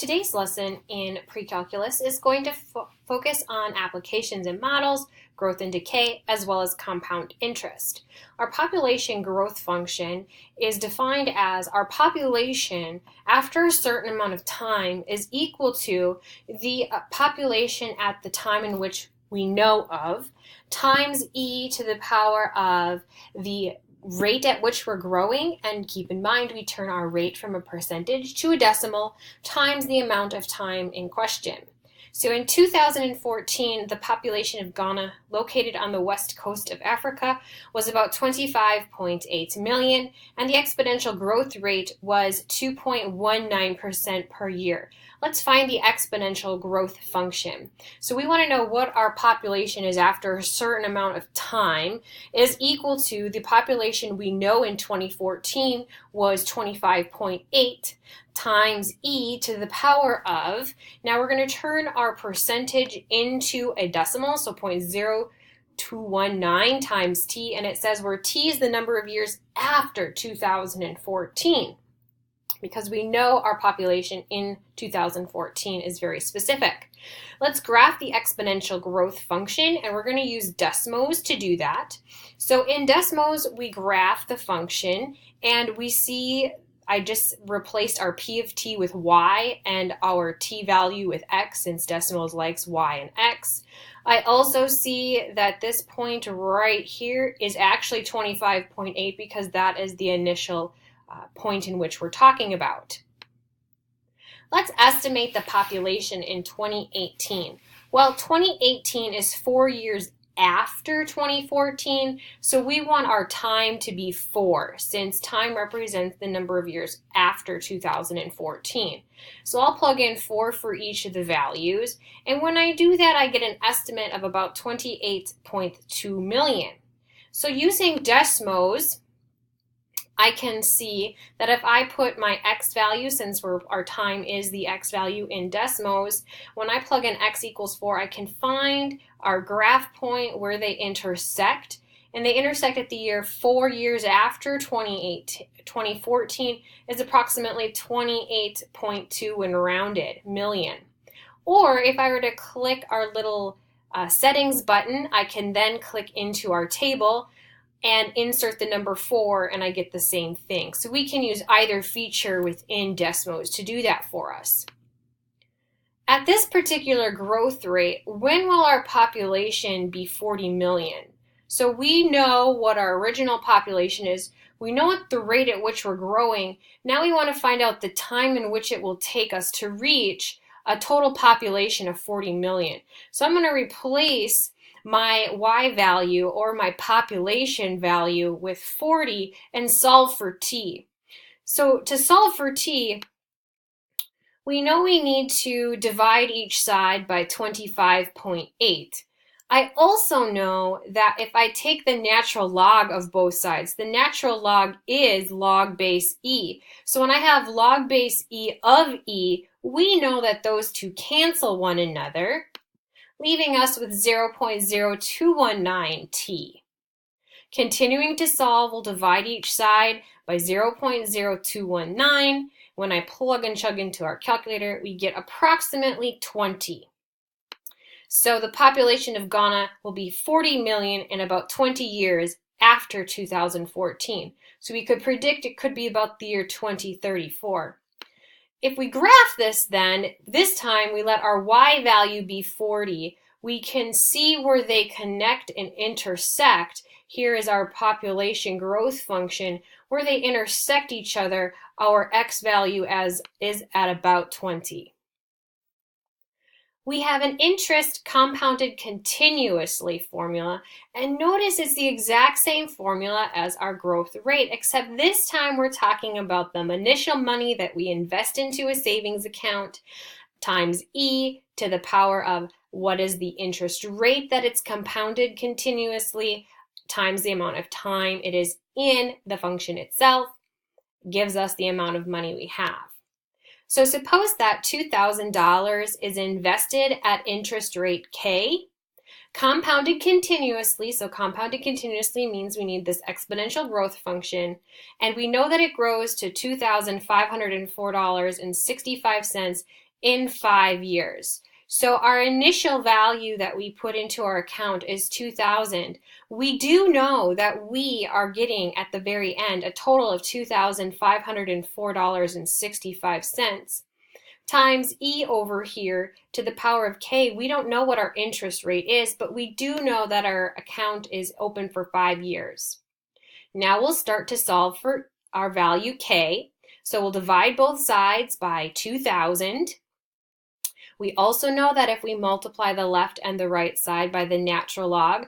Today's lesson in pre-calculus is going to focus on applications and models, growth and decay, as well as compound interest. Our population growth function is defined as our population after a certain amount of time is equal to the population at the time in which we know of times e to the power of the rate at which we're growing, and keep in mind we turn our rate from a percentage to a decimal, times the amount of time in question. So in 2014, the population of Ghana, located on the west coast of Africa, was about 25.8 million, and the exponential growth rate was 2.19% per year. Let's find the exponential growth function. So we want to know what our population is after a certain amount of time is equal to the population we know in 2014 was 25.8 times e to the power of, now we're going to turn our percentage into a decimal, so 0.0219 times t, and it says where t is the number of years after 2014. Because we know our population in 2014 is very specific. Let's graph the exponential growth function, and we're going to use Desmos to do that. So in Desmos, we graph the function, and we see I just replaced our p of t with y and our t value with x, since Desmos likes y and x. I also see that this point right here is actually 25.8 because that is the initial point in which we're talking about. Let's estimate the population in 2018. Well, 2018 is 4 years after 2014, so we want our time to be 4, since time represents the number of years after 2014. So I'll plug in 4 for each of the values, and when I do that, I get an estimate of about 28.2 million. So using Desmos, I can see that if I put my x value, since our time is the x value in Desmos, when I plug in x equals 4, I can find our graph point where they intersect, and they intersect at the year 4 years after 2014 is approximately 28.2 when rounded million. Or if I were to click our little settings button, I can then click into our table and insert the number 4, and I get the same thing. So we can use either feature within Desmos to do that for us. At this particular growth rate, when will our population be 40 million? So we know what our original population is. We know what the rate at which we're growing. Now we want to find out the time in which it will take us to reach a total population of 40 million. So I'm going to replace my y value or my population value with 40 and solve for t. So to solve for t, we know we need to divide each side by 25.8. I also know that if I take the natural log of both sides, the natural log is log base e. So when I have log base e of e, we know that those two cancel one another, leaving us with 0.0219 t. Continuing to solve, we'll divide each side by 0.0219. When I plug and chug into our calculator, we get approximately 20. So the population of Ghana will be 40 million in about 20 years after 2014. So we could predict it could be about the year 2034. If we graph this then, this time we let our y value be 40. We can see where they connect and intersect. Here is our population growth function. Where they intersect each other, our x value is at about 20. We have an interest compounded continuously formula, and notice it's the exact same formula as our growth rate, except this time we're talking about the initial money that we invest into a savings account times e to the power of what is the interest rate that it's compounded continuously times the amount of time it is in the function itself, gives us the amount of money we have. So suppose that $2,000 is invested at interest rate K, compounded continuously. So compounded continuously means we need this exponential growth function, and we know that it grows to $2,504.65 in 5 years. So our initial value that we put into our account is $2,000. We do know that we are getting at the very end a total of $2,504.65 times E over here to the power of K. We don't know what our interest rate is, but we do know that our account is open for 5 years. Now we'll start to solve for our value K. So we'll divide both sides by 2,000. We also know that if we multiply the left and the right side by the natural log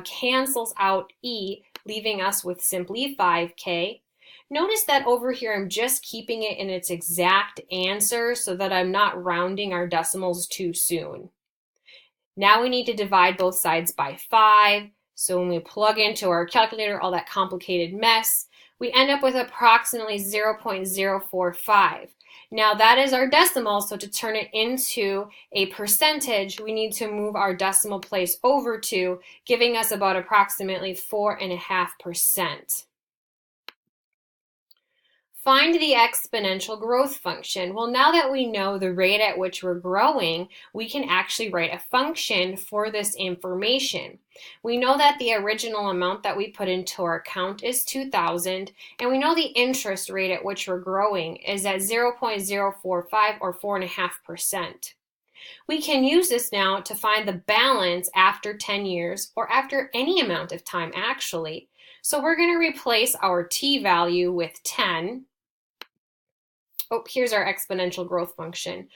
cancels out E, leaving us with simply 5K. Notice that over here I'm just keeping it in its exact answer so that I'm not rounding our decimals too soon. Now we need to divide both sides by 5. So when we plug into our calculator all that complicated mess, we end up with approximately 0.045. Now that is our decimal, so to turn it into a percentage, we need to move our decimal place over 2, giving us about approximately 4.5%. Find the exponential growth function. Well, now that we know the rate at which we're growing, we can actually write a function for this information. We know that the original amount that we put into our account is $2,000, and we know the interest rate at which we're growing is at 0.045 or 4.5%. We can use this now to find the balance after 10 years or after any amount of time actually. So we're going to replace our t value with 10. Oh, here's our exponential growth function.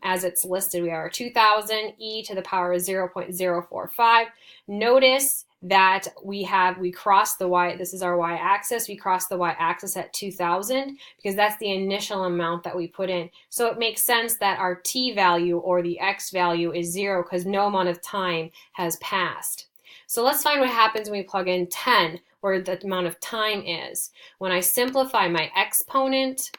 As it's listed, we have our 2,000 e to the power of 0.045. Notice that we crossed the y, this is our y-axis, we crossed the y-axis at 2,000 because that's the initial amount that we put in. So it makes sense that our t value or the x value is 0 because no amount of time has passed. So let's find what happens when we plug in 10, where the amount of time is. When I simplify my exponent,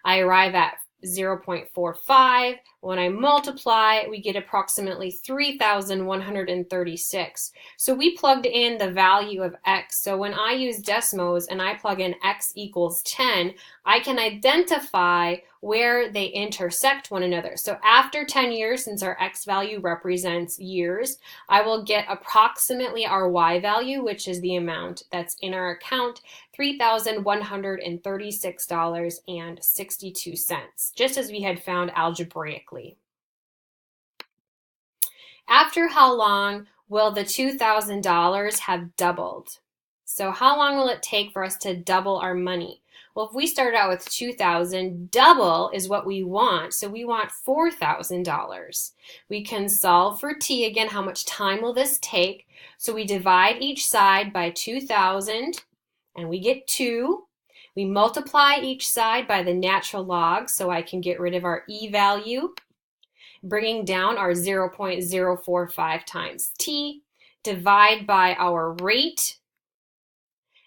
I arrive at 0.45. When I multiply, we get approximately 3,136. So we plugged in the value of x. So when I use Desmos and I plug in x equals 10, I can identify where they intersect one another. So after 10 years, since our x value represents years, I will get approximately our y value, which is the amount that's in our account, $3,136.62, just as we had found algebraically. After how long will the $2,000 have doubled? So how long will it take for us to double our money? Well, if we start out with $2,000, double is what we want. So we want $4,000. We can solve for t again. How much time will this take? So we divide each side by 2,000 and we get 2. We multiply each side by the natural log so I can get rid of our e value, bringing down our 0.045 times t, divide by our rate,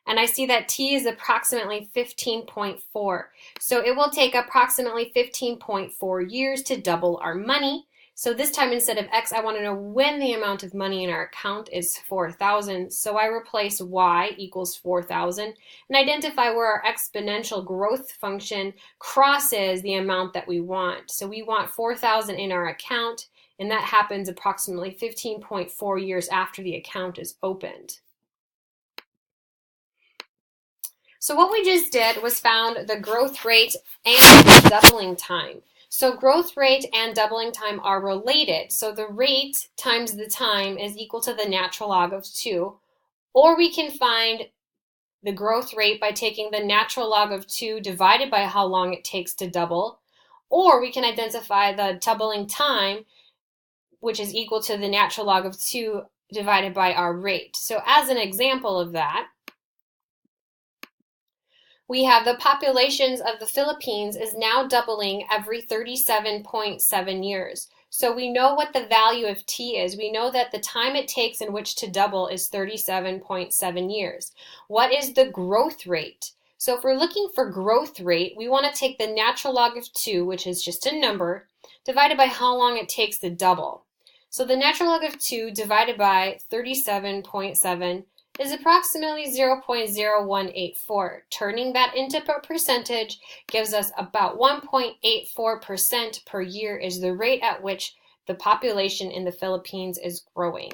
and I see that t is approximately 15.4. So it will take approximately 15.4 years to double our money. So this time instead of x, I want to know when the amount of money in our account is 4,000. So I replace y equals 4,000 and identify where our exponential growth function crosses the amount that we want. So we want 4,000 in our account, and that happens approximately 15.4 years after the account is opened. So what we just did was found the growth rate and the doubling time. So growth rate and doubling time are related. So the rate times the time is equal to the natural log of 2. Or we can find the growth rate by taking the natural log of 2 divided by how long it takes to double. Or we can identify the doubling time, which is equal to the natural log of 2 divided by our rate. So as an example of that, we have the populations of the Philippines is now doubling every 37.7 years. So we know what the value of t is. We know that the time it takes in which to double is 37.7 years. What is the growth rate? So if we're looking for growth rate, we want to take the natural log of 2, which is just a number, divided by how long it takes to double. So the natural log of 2 divided by 37.7 is approximately 0.0184. Turning that into a percentage gives us about 1.84% per year is the rate at which the population in the Philippines is growing.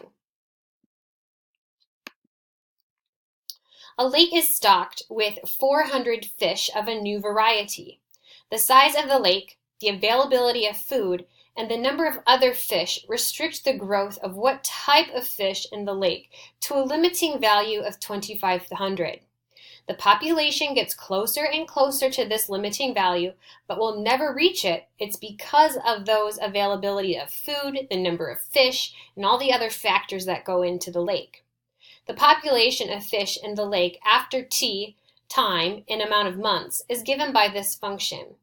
A lake is stocked with 400 fish of a new variety. The size of the lake, the availability of food, and the number of other fish restrict the growth of what type of fish in the lake to a limiting value of 2,500. The population gets closer and closer to this limiting value, but will never reach it. It's because of those availability of food, the number of fish, and all the other factors that go into the lake. The population of fish in the lake after T, time, in amount of months, is given by this function.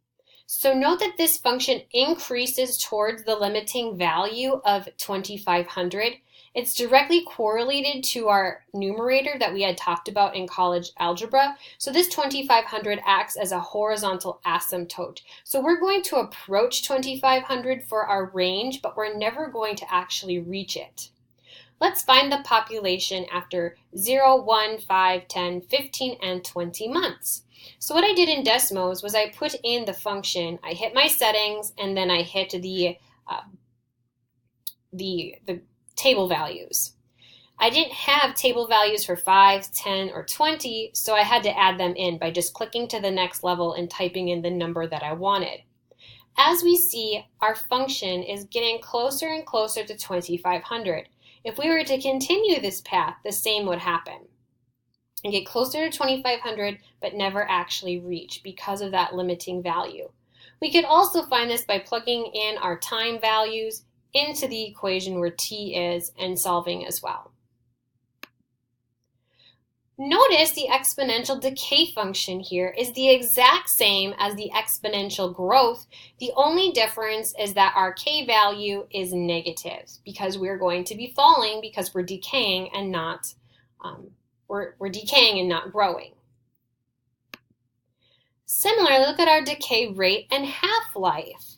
So note that this function increases towards the limiting value of 2,500. It's directly correlated to our numerator that we had talked about in college algebra. So this 2,500 acts as a horizontal asymptote. So we're going to approach 2,500 for our range, but we're never going to actually reach it. Let's find the population after 0, 1, 5, 10, 15, and 20 months. So what I did in Desmos was I put in the function, I hit my settings, and then I hit the table values. I didn't have table values for 5, 10, or 20, so I had to add them in by just clicking to the next level and typing in the number that I wanted. As we see, our function is getting closer and closer to 2,500. If we were to continue this path, the same would happen. And get closer to 2,500, but never actually reach because of that limiting value. We could also find this by plugging in our time values into the equation where t is and solving as well. Notice the exponential decay function here is the exact same as the exponential growth. The only difference is that our k value is negative because we're going to be falling because we're decaying and not we're decaying and not growing. Similarly, look at our decay rate and half-life.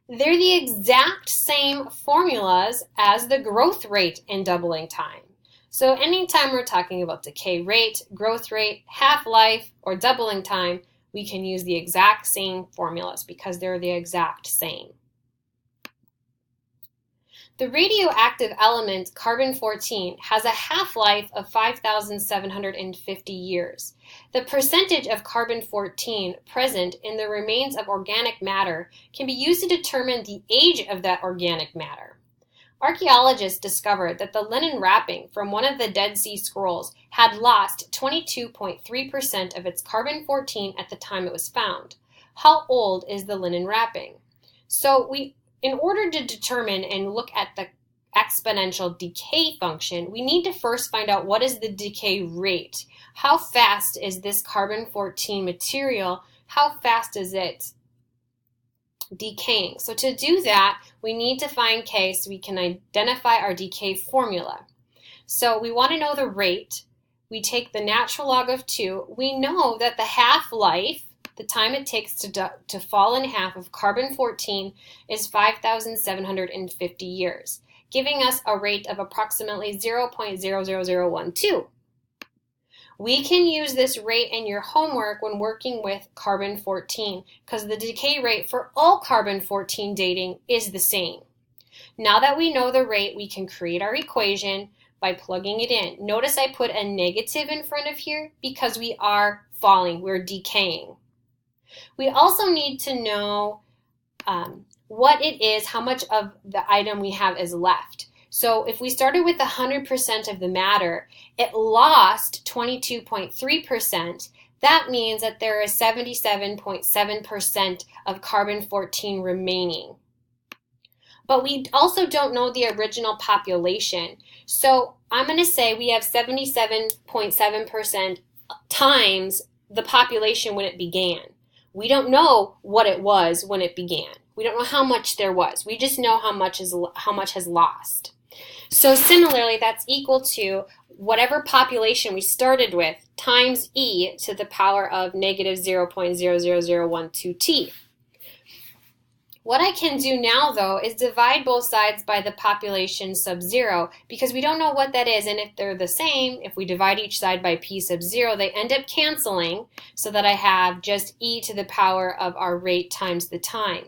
They're the exact same formulas as the growth rate in doubling time. So anytime we're talking about decay rate, growth rate, half-life, or doubling time, we can use the exact same formulas because they're the exact same. The radioactive element carbon-14 has a half-life of 5,750 years. The percentage of carbon-14 present in the remains of organic matter can be used to determine the age of that organic matter. Archaeologists discovered that the linen wrapping from one of the Dead Sea Scrolls had lost 22.3% of its carbon-14 at the time it was found. How old is the linen wrapping? So in order to determine and look at the exponential decay function, we need to first find out what is the decay rate. How fast is this carbon-14 material? How fast is it decaying? So to do that, we need to find K so we can identify our decay formula. So we want to know the rate. We take the natural log of 2. We know that the half-life, the time it takes to fall in half of carbon-14 is 5,750 years, giving us a rate of approximately 0.00012. We can use this rate in your homework when working with carbon-14 because the decay rate for all carbon-14 dating is the same. Now that we know the rate, we can create our equation by plugging it in. Notice I put a negative in front of here because we are falling, we're decaying. We also need to know what it is, how much of the item we have is left. So if we started with 100% of the matter, it lost 22.3%. That means that there is 77.7% of carbon-14 remaining. But we also don't know the original population. So I'm going to say we have 77.7% times the population when it began. We don't know what it was when it began. We don't know how much there was. We just know how much has lost. So similarly, that's equal to whatever population we started with times e to the power of negative 0.00012t. What I can do now, though, is divide both sides by the population sub 0, because we don't know what that is, and if they're the same, if we divide each side by p sub 0, they end up canceling, so that I have just e to the power of our rate times the time.